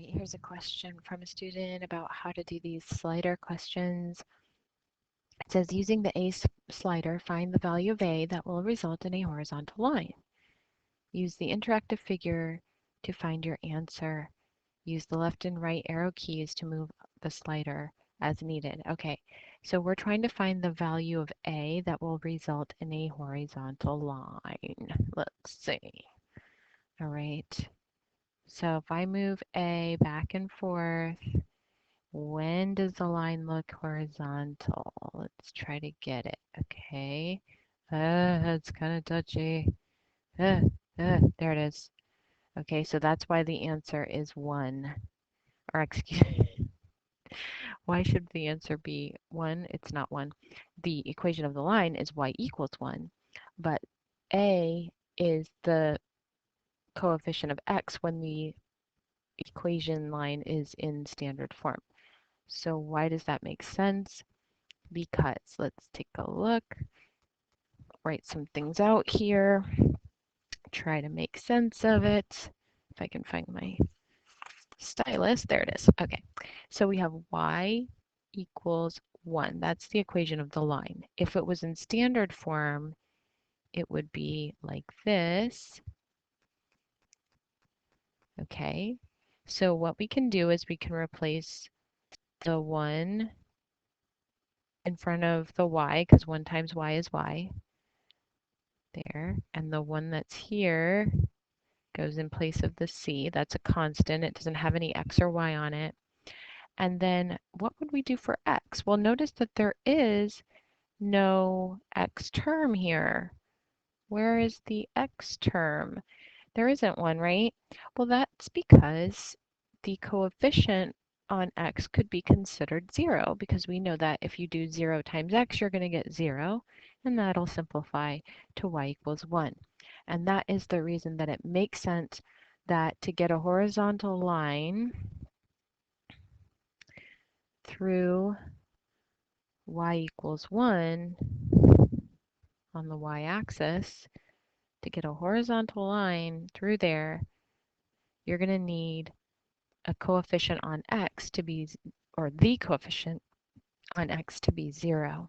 right, here's a question from a student about how to do these slider questions. It says, using the A slider, find the value of A that will result in a horizontal line. Use the interactive figure to find your answer. Use the left and right arrow keys to move the slider as needed. Okay, so we're trying to find the value of A that will result in a horizontal line. Let's see. All right, so if I move A back and forth, when does the line look horizontal? Let's try to get it. Okay. It's kind of touchy. There it is. Okay, so that's why the answer is 1. Or excuse me, why should the answer be 1? It's not 1. The equation of the line is y equals 1, but A is the coefficient of x when the equation line is in standard form. So why does that make sense? Because let's take a look, write some things out here, try to make sense of it. If I can find my stylus, there it is. Okay, so we have y equals 1. That's the equation of the line. If it was in standard form, it would be like this. Okay, so what we can do is we can replace the 1 in front of the y, because 1 times y is y, there, and the 1 that's here goes in place of the c. That's a constant. It doesn't have any x or y on it. And then what would we do for x? Well, notice that there is no x term here. Where is the x term? There isn't one, right? Well, that's because the coefficient on x could be considered 0, because we know that if you do 0 times x, you're going to get 0, and that'll simplify to y equals 1. And that is the reason that it makes sense that to get a horizontal line through y equals 1 on the y-axis, to get a horizontal line through there, you're going to need a coefficient on x to be, or the coefficient on x to be 0.